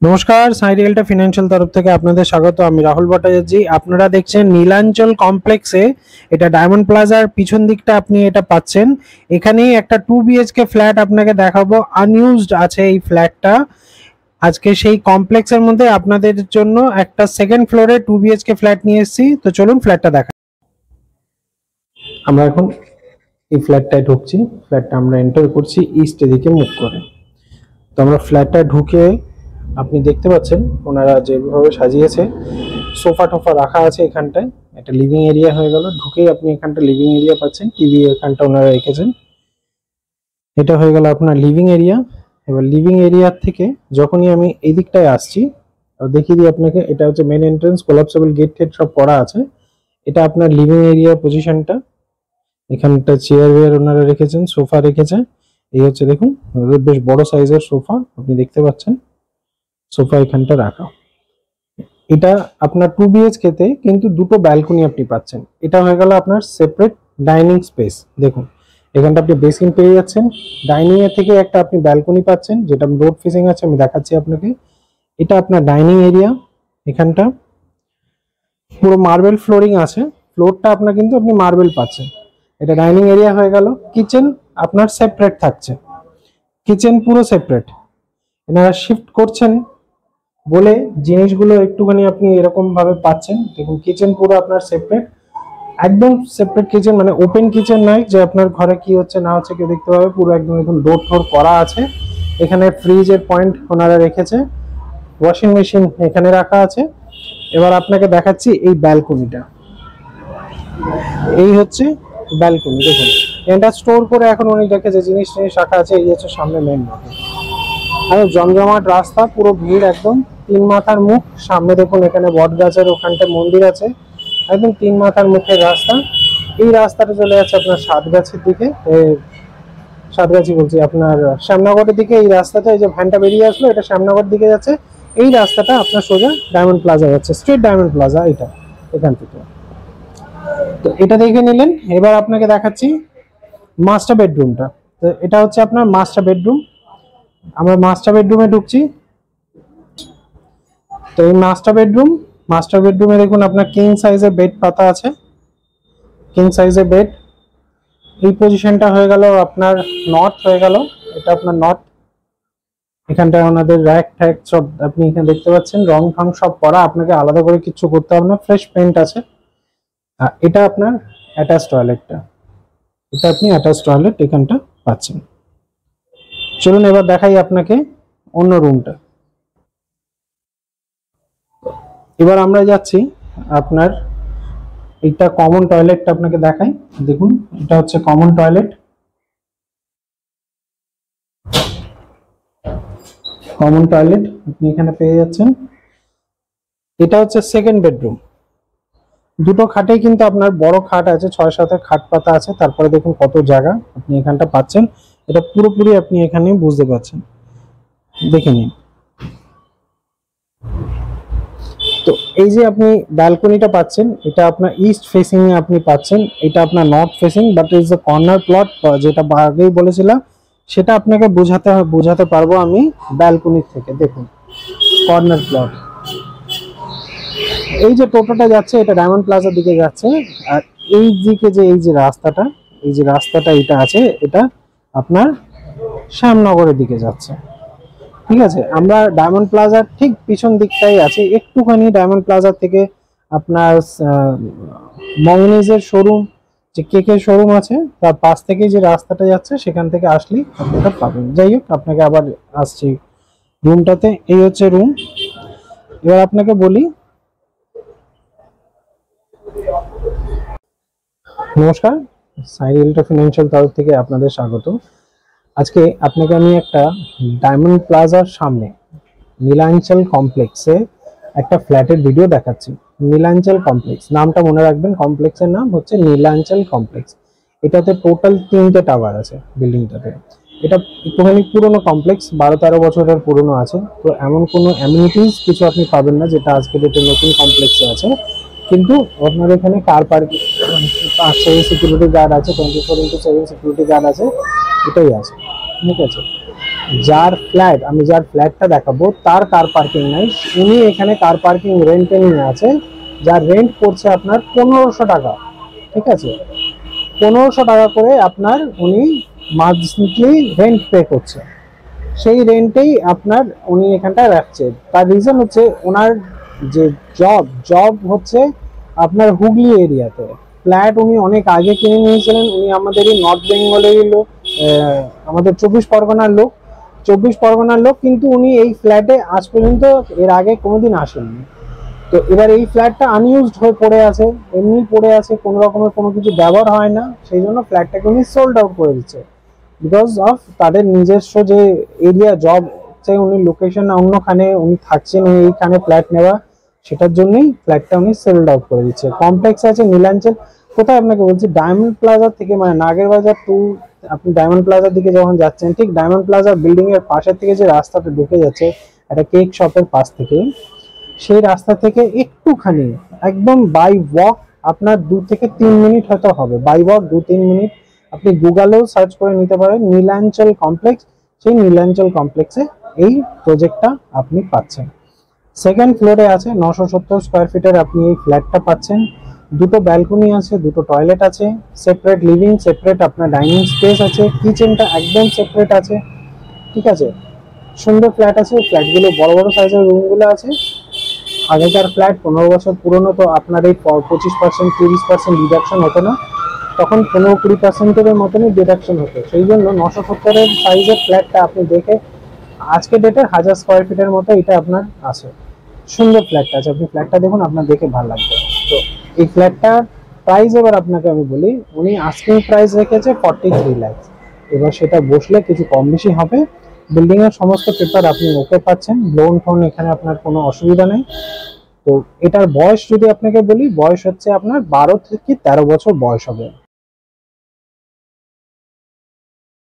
নমস্কার, সাই রিয়েলটা ফিনান্সিয়াল তরফ থেকে আপনাদের স্বাগত। আমি রাহুল ভট্টাচার্য। আপনারা দেখছেন নীলাঞ্চল কমপ্লেক্সে, এটা ডায়মন্ড প্লাজার পিছন দিকটা আপনি এটা পাচ্ছেন। এখানেই একটা 2 বিএইচকে ফ্ল্যাট আপনাকে দেখাবো, আনইউজড আছে এই ফ্ল্যাটটা। আজকে সেই কমপ্লেক্সের মধ্যে আপনাদের জন্য একটা সেকেন্ড ফ্লোরে 2 বিএইচকে ফ্ল্যাট নিয়ে এসেছি। তো চলুন ফ্ল্যাটটা দেখা। আমরা এখন এই ফ্ল্যাটটায় ঢুকছি। ফ্ল্যাটটা আমরা এন্টার করছি ইস্ট দিকে মুখ করে। তো আমরা ফ্ল্যাটটা ঢুকে আপনি দেখতে পাচ্ছেন ওনারা যেভাবে সাজিয়েছে, সোফা টোফা রাখা আছে এখানটায়। একটা লিভিং এরিয়া হয়ে গেল। ঢুকেই আপনি এখানটা লিভিং এরিয়া পাচ্ছেন, টিভি এখানটা ওনারা রেখেছেন। এটা হয়ে গেল আপনার লিভিং এরিয়া। এবার লিভিং এরিয়া থেকে যখনই আমি এই দিকটায় আসছি, দেখিয়ে দিই আপনাকে। এটা হচ্ছে মেন এন্ট্রান্স, কোলাপসেবল গেট টেট সব করা আছে। এটা আপনার লিভিং এরিয়া পজিশনটা। এখানটা চেয়ার ওয়ার ওনারা রেখেছেন, সোফা রেখেছে। এই হচ্ছে দেখুন, বেশ বড় সাইজের সোফা আপনি দেখতে পাচ্ছেন। সোফা এখানটা রাখা। এটা আপনার 2 বিএইচকে তে কিন্তু দুটো ব্যালকনি আপনি পাচ্ছেন। এটা হয়ে গেল আপনার সেপারেট ডাইনিং স্পেস। দেখুন এখানটা আপনি বেসিন পেয়ে যাচ্ছেন, ডাইনিং এর থেকে একটা আপনি ব্যালকনি পাচ্ছেন যেটা রোড ফেসিং আছে। আমি দেখাচ্ছি আপনাকে। এটা আপনার ডাইনিং এরিয়া। এখানটা পুরো মার্বেল ফ্লোরিং আছে, ফ্লোরটা আপনার কিন্তু আপনি মার্বেল পাচ্ছেন। এটা ডাইনিং এরিয়া হয়ে গেল। কিচেন আপনার সেপারেট থাকছে, কিচেন পুরো সেপারেট। এনারা শিফট করছেন বলে জিনিসগুলো একটুখানি আপনি এরকম ভাবে পাচ্ছেন। দেখুন কিচেন পুরো আপনার সেপারেট, একদম সেপারেট কিচেন, মানে ওপেন কিচেন নয় যে আপনার ঘরে কি হচ্ছে না হচ্ছে কেউ দেখতে পাবে। পুরো একদম এখন ডোর টোর করা আছে। এখানে ফ্রিজের পয়েন্ট ওনারা রেখেছে, ওয়াশিং মেশিন এখানে রাখা আছে। এবার আপনাকে দেখাচ্ছি এই ব্যালকনিটা। এই হচ্ছে ব্যালকনি। দেখুন এটা স্টোর করে এখন উনি রেখেছে জিনিস রাখা আছে। এই হচ্ছে সামনে মেন রোড, আর জমজমাট রাস্তা, পুরো ভিড় একদম। 3 মাথার মুখ সামনে দেখুন, এখানে বট গাছের ওখানটা মন্দির আছে। একদম 3 মাথার মুখের রাস্তা। এই রাস্তাটা চলে যাচ্ছে আপনার সাতগাছির দিকে, সাতগাছি বলছি আপনার শ্যামনগরের দিকে। এই রাস্তাটা, এই যে ভ্যানটা বেরিয়ে আসলো, এটা শ্যামনগর দিকে যাচ্ছে। এই রাস্তাটা আপনার সোজা ডায়মন্ড প্লাজা যাচ্ছে, স্ট্রেট ডায়মন্ড প্লাজা এটা এখান থেকে। তো এটা দেখে নিলেন। এবার আপনাকে দেখাচ্ছি মাস্টার বেডরুমটা। তো এটা হচ্ছে আপনার মাস্টার বেডরুম। আমরা মাস্টার বেডরুমে ঢুকছি। তো এই মাস্টার বেডরুমে দেখুন আপনার কিং সাইজের বেড পাতা আছে, কিং সাইজের বেড। এই পজিশনটা হয়ে গেল আপনার নর্থ হয়ে গেল। এটা আপনার নর্থ। এখানটায় ওনাদের র্যাক ট্যাক সব আপনি এখানে দেখতে পাচ্ছেন, রং ফং সব করা, আপনাকে আলাদা করে কিছু করতে হবে না, ফ্রেশ পেইন্ট আছে। এটা আপনার অ্যাটাচ টয়লেটটা। এটা আপনি অ্যাটাচ টয়লেট এখানটা পাচ্ছেন। চলুন এবার দেখাই আপনাকে অন্য রুমটা। এবার আমরা যাচ্ছি আপনার এটা কমন টয়লেটটা আপনাকে দেখাই। দেখুন এটা হচ্ছে কমন টয়লেট। কমন টয়লেট আপনি এখানে পেয়ে যাচ্ছেন। এটা হচ্ছে সেকেন্ড বেডরুম। দুটো খাটেই কিন্তু আপনার বড় খাট আছে, 6-7 খাট পাতা আছে। তারপরে দেখুন কত জায়গা আপনি এখানটা পাচ্ছেন। এটা পুরোপুরি আপনি এখানে বুঝতে পারছেন, দেখে নিন। তো এই যে আপনি ব্যালকনিটা পাচ্ছেন, এটা আপনার ইস্ট ফেসিং এ আপনি পাচ্ছেন। এটা আপনার north facing, but is a corner plot, যেটা আগেই বলেছিলাম সেটা আপনাকে বোঝাতে পারবো আমি ব্যালকনির থেকে। দেখুন কর্নার প্লট। এই যে টোটোটা যাচ্ছে এটা ডায়মন্ড প্লাজার দিকে যাচ্ছে। আর এই দিকে যে এই যে রাস্তাটা এটা আছে, এটা আপনার শ্যামনগরের দিকে যাচ্ছে। ঠিক আছে, আমরা ডায়মন্ড প্লাজার ঠিক পিছন দিকটাই আছে। একটুখানি ডায়মন্ড প্লাজা থেকে আপনার মংনিজের শোরুম, যে কেকের শোরুম আছে, তার পাশ থেকে যে রাস্তাটা যাচ্ছে সেখান থেকে আসলেই আপনি এটা পাবেন। যাই হোক, আপনাকে আবার আসছি রুমটাতে। এই হচ্ছে রুম। এবার আপনাকে বলি, নমস্কার, সাই রিয়েলটা ফিনান্সিয়াল তরফ থেকে আপনাদের স্বাগত। আজকে আপনাকে আমি একটা ডায়মন্ড প্লাজার সামনে নীলাঞ্চল কমপ্লেক্সে একটা ফ্ল্যাটের ভিডিও দেখাচ্ছি। নীলাঞ্চল কমপ্লেক্স নামটা মনে রাখবেন, কমপ্লেক্সের নাম হচ্ছে নীলাঞ্চল কমপ্লেক্স। এটাতে টোটাল 3টে টাওয়ার আছে বিল্ডিংটাতে। এটা একটুখানি পুরনো কমপ্লেক্স, 12-13 বছরের পুরনো আছে। তো এমন কোনো অ্যামিনিটিস কিছু আপনি পাবেন না যেটা আজকে ডেটে নতুন কমপ্লেক্সে আছে। কিন্তু আপনার এখানে কার পার্কিং আছে, সিকিউরিটি গার্ড আছে, 24x7 সিকিউরিটি গার্ড আছে, এটাই আছে। ঠিক আছে। যার ফ্ল্যাট, আমি যার ফ্ল্যাটটা দেখাবো তার কার পার্কিং নাই, উনি এখানে কার পার্কিং রেন্টে নিয়ে আছে, যার রেন্ট পড়ছে আপনার 1500 টাকা। ঠিক আছে, 1500 টাকা করে আপনার উনি মান্থলি রেন্ট পে করছে। সেই রেন্টেই আপনার উনি এখানটায় রাখছে। তার রিজন হচ্ছে ওনার যে জব হচ্ছে আপনার হুগলি এরিয়াতে। ফ্ল্যাট উনি অনেক আগে কিনে নিয়েছিলেন। উনি আমাদেরই নর্থ বেঙ্গলেরই লোক, আমাদের 24 পরগনার লোক, কিন্তু উনি এই ফ্ল্যাটে আজ পর্যন্ত এর আগে কোনোদিন আসেননি। তো এবার এই ফ্ল্যাটটা আনইউজড হয়ে পড়ে আছে, এমনি পড়ে আছে, কোনো রকমের কোনো কিছু ব্যবহার হয় না, সেই জন্য ফ্ল্যাটটাকে উনি সোল্ড আউট করে দিচ্ছে। বিকজ অফ তাদের নিজস্ব যে এরিয়া জব, উনি লোকেশন অন্যখানে উনি থাকছেন, উনি এইখানে ফ্ল্যাট নেওয়া, সেটার জন্যই ফ্ল্যাটটা উনি সেলড আউট করে দিচ্ছে। কমপ্লেক্স আছে নীলাঞ্চল, কোথায় আপনাকে বলছি, ডায়মন্ড প্লাজা থেকে, মানে নাগের বাজার টু, আপনি ডায়মন্ড প্লাজার দিকে যখন যাচ্ছেন, ঠিক ডায়মন্ড প্লাজা বিল্ডিং এর পাশের থেকে যে রাস্তাটা ঢুকে যাচ্ছে একটা কেক শপের পাশ থেকে, সেই রাস্তা থেকে একটুখানি একদম বাই ওয়াক আপনার 2 থেকে 3 মিনিট হয়তো হবে, বাই ওয়াক 2-3 মিনিট। আপনি গুগলেও সার্চ করে নিতে পারেন নীলাঞ্চল কমপ্লেক্স। সেই নীলাঞ্চল কমপ্লেক্সে এই প্রজেক্টটা আপনি পাচ্ছেন। সেকেন্ড ফ্লোরে আছে 970 স্কোয়ার ফিটের আপনি এই ফ্ল্যাটটা পাচ্ছেন। দুটো ব্যালকনি আছে, দুটো টয়লেট আছে, সেপারেট লিভিং, সেপারেট আপনার ডাইনিং স্পেস আছে, কিচেনটা একদম সেপারেট আছে। ঠিক আছে, সুন্দর ফ্ল্যাট আছে। ফ্ল্যাটগুলো বড় বড় সাইজের রুমগুলো আছে। আগেকার ফ্ল্যাট 15 বছর পুরনো, তো আপনার এই 25% 30% ডিডাকশন হতো না, তখন 15-20%-এর মতনই ডিডাকশন হতো। সেই জন্য 970-এর সাইজের ফ্ল্যাটটা আপনি দেখে, আজকে ডেটে 1000 স্কোয়ার ফিটের মতো এটা আপনার আছে। সুন্দর ফ্ল্যাটটা আছে, আপনি ফ্ল্যাটটা দেখুন, আপনার দেখে ভালো লাগবে। তো এই ফ্ল্যাটটার প্রাইস এবার আপনাকে আমি বলি, উনি আস্কিং প্রাইস রেখেছে 43 লাখ। এবার সেটা বসলে কিছু কম বেশি হবে। বিল্ডিং এর সমস্ত পেপার আপনি ওকে পাচ্ছেন, লোন টোন এখানে আপনার কোনো অসুবিধা নেই। তো এটার বয়স যদি আপনাকে বলি, বয়স হচ্ছে আপনার 12 থেকে 13 বছর বয়স হবে।